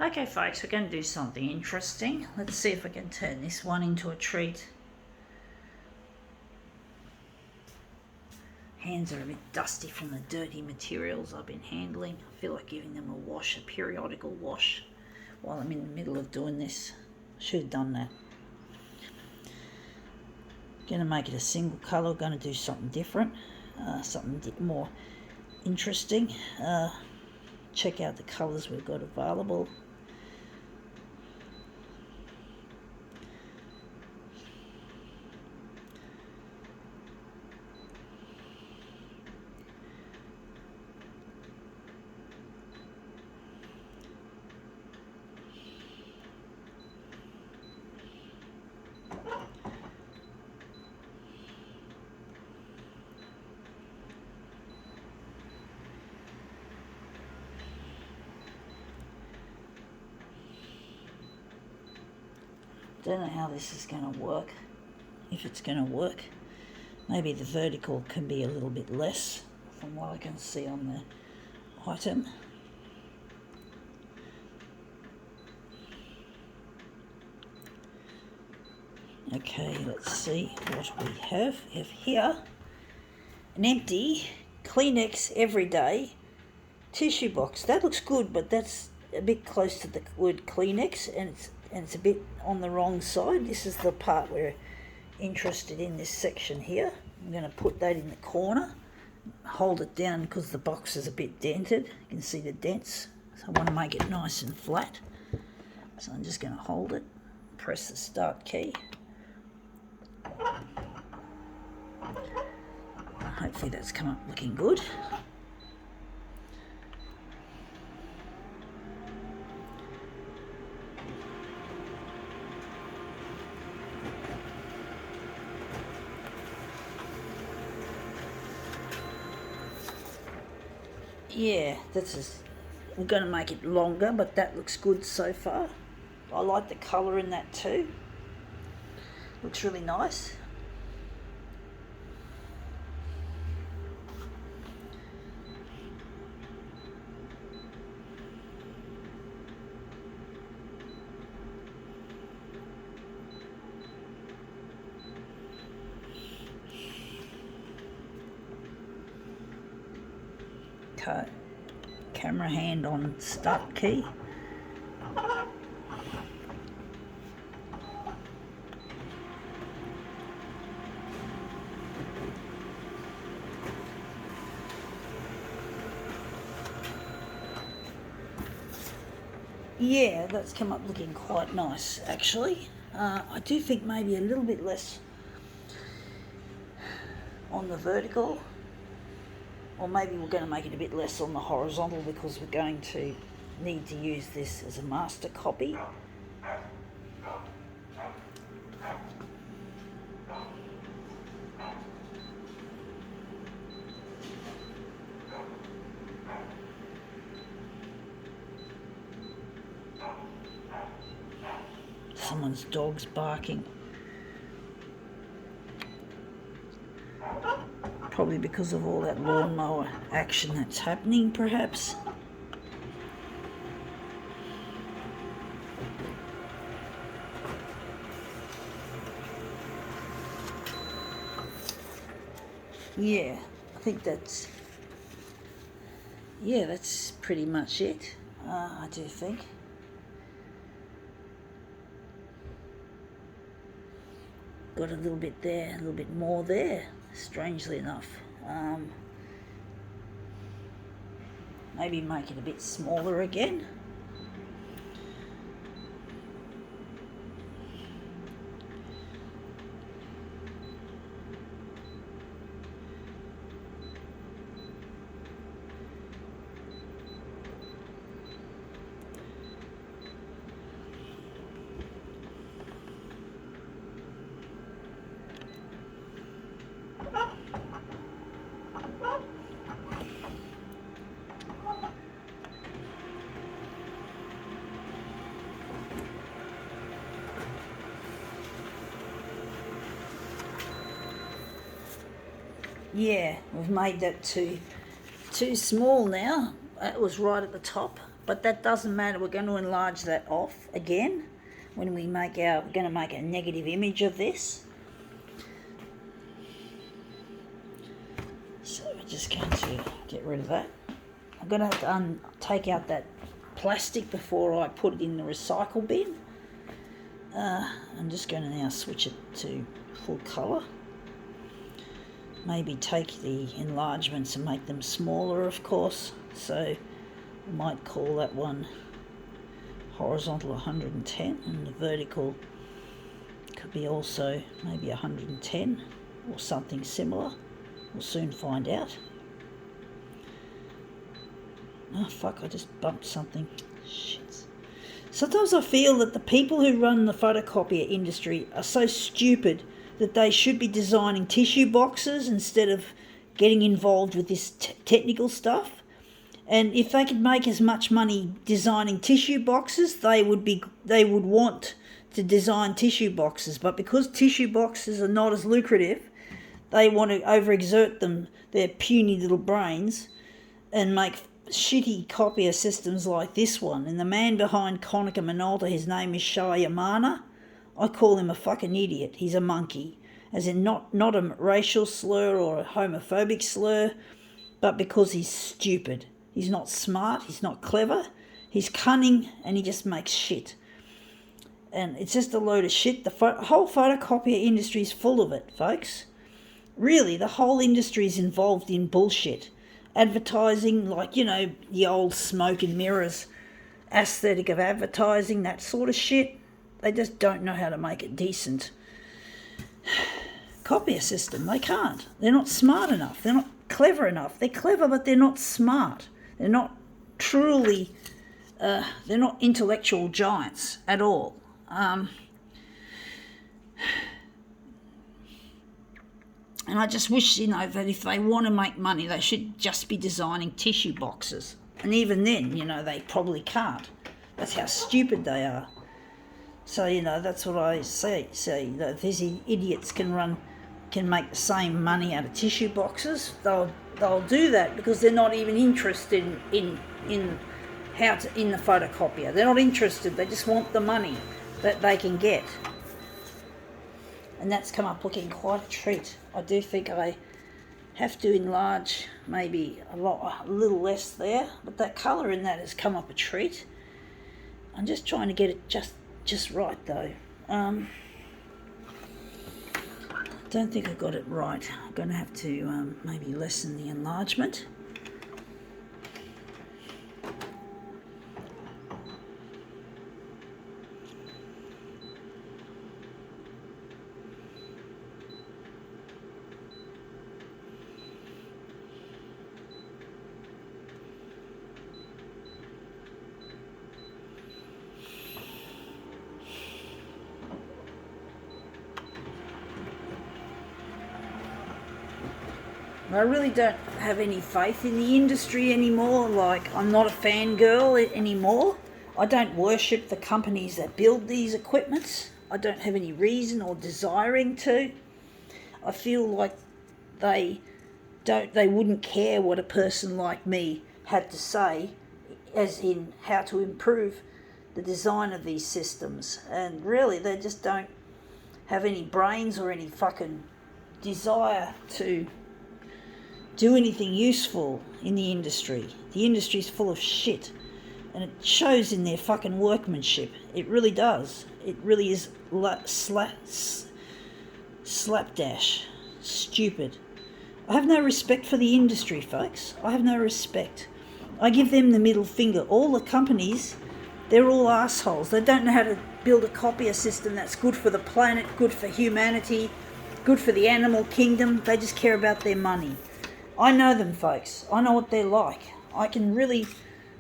Okay folks, we're going to do something interesting. Let's see if I can turn this one into a treat. Hands are a bit dusty from the dirty materials I've been handling. I feel like giving them a wash, a periodical wash, while I'm in the middle of doing this. Should have done that. Going to make it a single colour, going to do something different, something more interesting. Check out the colours we've got available. Don't know how this is going to work, if it's going to work. Maybe the vertical can be a little bit less from what I can see on the item. Okay, let's see what we have. We have here an empty Kleenex Everyday tissue box. That looks good, but that's a bit close to the word Kleenex, and it's a bit on the wrong side. This is the part we're interested in, this section here. I'm going to put that in the corner, hold it down because the box is a bit dented. You can see the dents, so I want to make it nice and flat. So I'm just going to hold it, press the start key. Hopefully that's come up looking good. Yeah, we're going to make it longer, but that looks good so far. I like the colour in that too. Looks really nice. Okay, camera hand on start key. Yeah, that's come up looking quite nice actually. I do think maybe a little bit less on the vertical, or maybe we're going to make it a bit less on the horizontal because we're going to need to use this as a master copy. Someone's dog's barking. Probably because of all that lawnmower action that's happening, perhaps. Yeah, I think that's pretty much it. I do think. Got a little bit there, a little bit more there, strangely enough. Maybe make it a bit smaller again. Yeah, we've made that too small now. It was right at the top. but that doesn't matter. We're going to enlarge that off again when we're going to make a negative image of this. So we're just going to get rid of that. I'm going to have to take out that plastic before I put it in the recycle bin. I'm just going to now switch it to full colour. Maybe take the enlargements and make them smaller, of course. So I might call that one horizontal 110, and the vertical could be also maybe 110 or something similar. We'll soon find out. Oh fuck, I just bumped something. Shit. Sometimes I feel that the people who run the photocopier industry are so stupid that they should be designing tissue boxes instead of getting involved with this technical stuff. And if they could make as much money designing tissue boxes, they would want to design tissue boxes. But because tissue boxes are not as lucrative, they want to overexert their puny little brains and make shitty copier systems like this one. And the man behind Konica Minolta, his name is Shah Yamana. I call him a fucking idiot. He's a monkey. As in not a racial slur or a homophobic slur, but because he's stupid. He's not smart, he's not clever, he's cunning, and he just makes shit. And it's just a load of shit. The whole photocopier industry is full of it, folks. Really, the whole industry is involved in bullshit. Advertising, like, you know, the old smoke and mirrors aesthetic of advertising, that sort of shit. They just don't know how to make a decent copier system. They can't. They're not smart enough. They're not clever enough. They're clever, but they're not smart. They're not truly, they're not intellectual giants at all. And I just wish, you know, that if they want to make money, they should just be designing tissue boxes. And even then, you know, they probably can't. That's how stupid they are. So, you know, that's what I say. That if these idiots can make the same money out of tissue boxes, they'll do that because they're not even interested in the photocopier. They're not interested. They just want the money that they can get. And that's come up looking quite a treat. I do think I have to enlarge maybe a little less there, but that colour in that has come up a treat. I'm just trying to get it just right though. Don't think I got it right. I'm going to have to maybe lessen the enlargement. I really don't have any faith in the industry anymore. Like, I'm not a fangirl anymore. I don't worship the companies that build these equipments. I don't have any reason or desiring to. I feel like they wouldn't care what a person like me had to say, as in how to improve the design of these systems. And really, they just don't have any brains or any fucking desire to do anything useful in the industry. The industry's full of shit, and it shows in their fucking workmanship. It really does. It really is slapdash. Stupid. I have no respect for the industry, folks. I have no respect. I give them the middle finger. All the companies, they're all assholes. They don't know how to build a copier system that's good for the planet, good for humanity, good for the animal kingdom. They just care about their money. I know them, folks. I know what they're like. I can really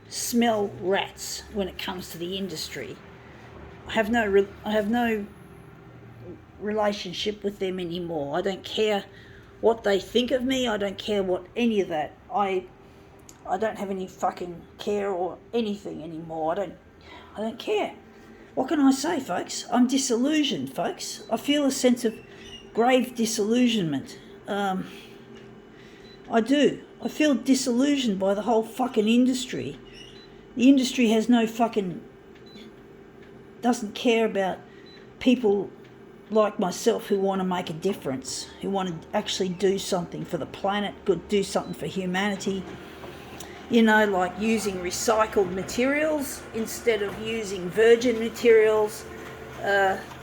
smell rats when it comes to the industry. I have no relationship with them anymore. I don't care what they think of me. I don't care what any of that. I don't have any fucking care or anything anymore. I don't care. What can I say, folks? I'm disillusioned, folks. I feel a sense of grave disillusionment. I do. I feel disillusioned by the whole fucking industry. The industry has no doesn't care about people like myself who want to make a difference, who want to actually do something for the planet, do something for humanity. Like using recycled materials instead of using virgin materials,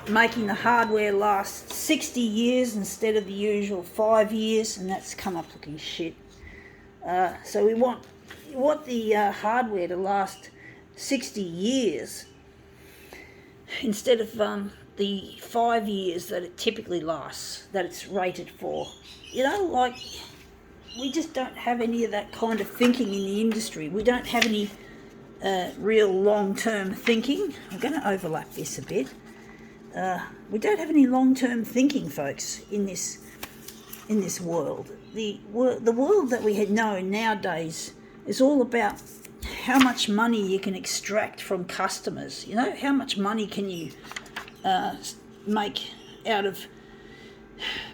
making the hardware last 60 years instead of the usual 5 years, and that's come up looking shit. So we want the hardware to last 60 years instead of the 5 years that it typically lasts, that it's rated for. We just don't have any of that kind of thinking in the industry. We don't have any real long-term thinking. I'm going to overlap this a bit. We don't have any long-term thinking, folks, in this world. The world that we know nowadays is all about how much money you can extract from customers. How much money can you make out of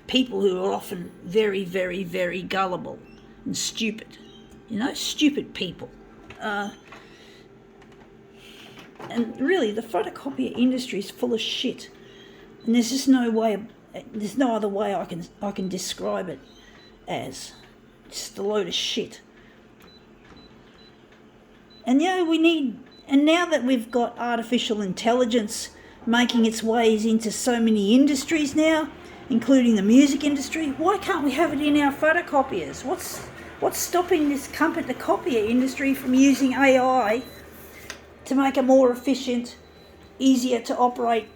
people who are often very, very, very gullible and stupid. Stupid people. And really, the photocopier industry is full of shit. And there's just no other way I can describe it as. Just a load of shit. And now that we've got artificial intelligence making its ways into so many industries now, including the music industry, why can't we have it in our photocopiers? What's stopping the copier industry from using AI to make a more efficient, easier to operate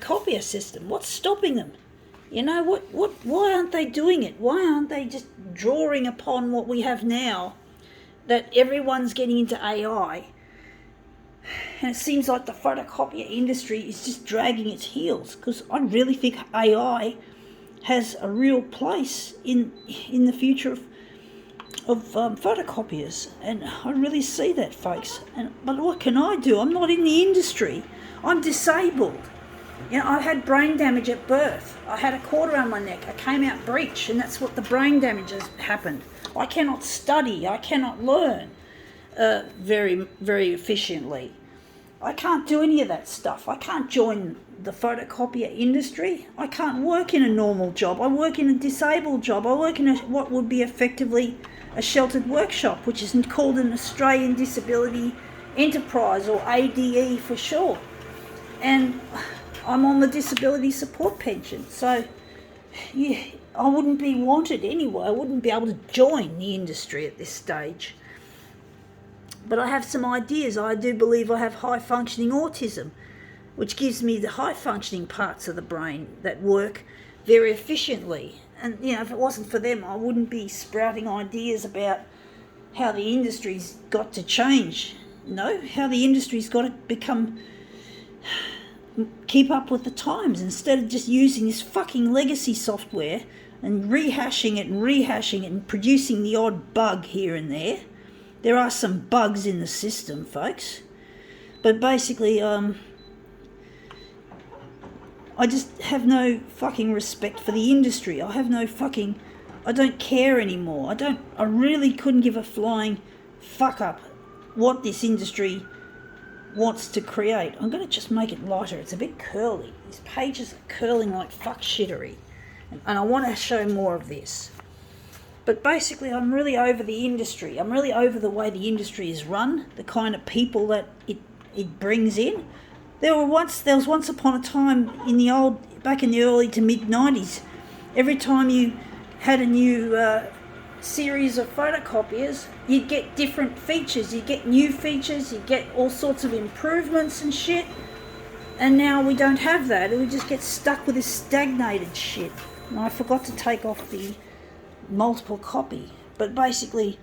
copier system? What's stopping them? Why aren't they doing it? Why aren't they just drawing upon what we have now, that everyone's getting into AI? And it seems like the photocopier industry is just dragging its heels, because I really think AI has a real place in the future of photocopiers, and I really see that, folks. But what can I do? I'm not in the industry. I'm disabled. I had brain damage at birth. I had a cord around my neck. I came out breech, and that's what the brain damage has happened. I cannot study. I cannot learn very, very efficiently. I can't do any of that stuff. I can't join the photocopier industry. I can't work in a normal job. I work in a disabled job. I work in what would be effectively a sheltered workshop, which is called an Australian Disability Enterprise, or ADE for short. And I'm on the disability support pension. So I wouldn't be wanted anyway. I wouldn't be able to join the industry at this stage. But I have some ideas. I do believe I have high-functioning autism, which gives me the high-functioning parts of the brain that work very efficiently. And, if it wasn't for them, I wouldn't be sprouting ideas about how the industry's got to change. How the industry's got to keep up with the times, instead of just using this fucking legacy software and rehashing it and producing the odd bug here and there. There are some bugs in the system, folks. But basically, I just have no fucking respect for the industry. I don't care anymore. I really couldn't give a flying fuck up what this industry wants to create. I'm going to just make it lighter. It's a bit curly. These pages are curling like fuck shittery. And I want to show more of this. But basically, I'm really over the industry. I'm really over the way the industry is run, the kind of people that it brings in. There was once upon a time back in the early to mid-90s, every time you had a new series of photocopiers, you'd get different features. You'd get new features, you'd get all sorts of improvements and shit. And now we don't have that. We just get stuck with this stagnated shit. And I forgot to take off the multiple copy, but basically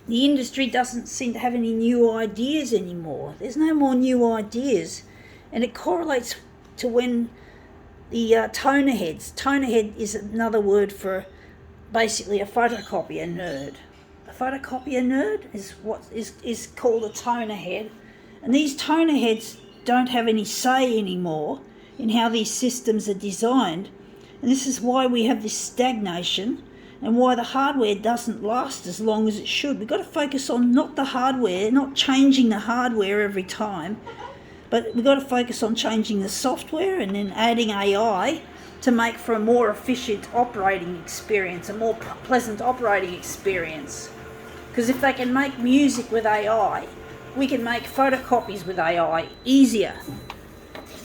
the industry doesn't seem to have any new ideas anymore. There's no more new ideas, and it correlates to when the toner heads. Toner head is another word for basically a photocopier nerd. A photocopier nerd is what is called a toner head, and these toner heads don't have any say anymore in how these systems are designed. And this is why we have this stagnation, and why the hardware doesn't last as long as it should. We've got to focus on not the hardware, not changing the hardware every time, but we've got to focus on changing the software and then adding AI to make for a more efficient operating experience, a more pleasant operating experience. Because if they can make music with AI, we can make photocopies with AI easier.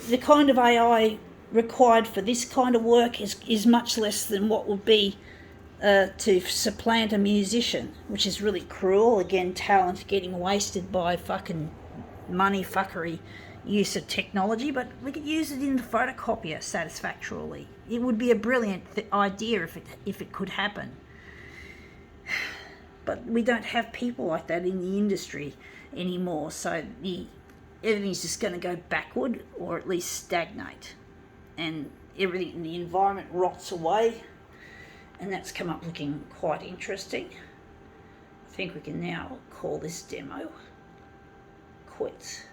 The kind of AI required for this kind of work is much less than what would be to supplant a musician, which is really cruel. Again, talent getting wasted by fucking money fuckery use of technology, but we could use it in the photocopier satisfactorily. It would be a brilliant idea if it could happen. But we don't have people like that in the industry anymore, so everything's just going to go backward or at least stagnate, and everything in the environment rots away, and that's come up looking quite interesting. I think we can now call this demo quits.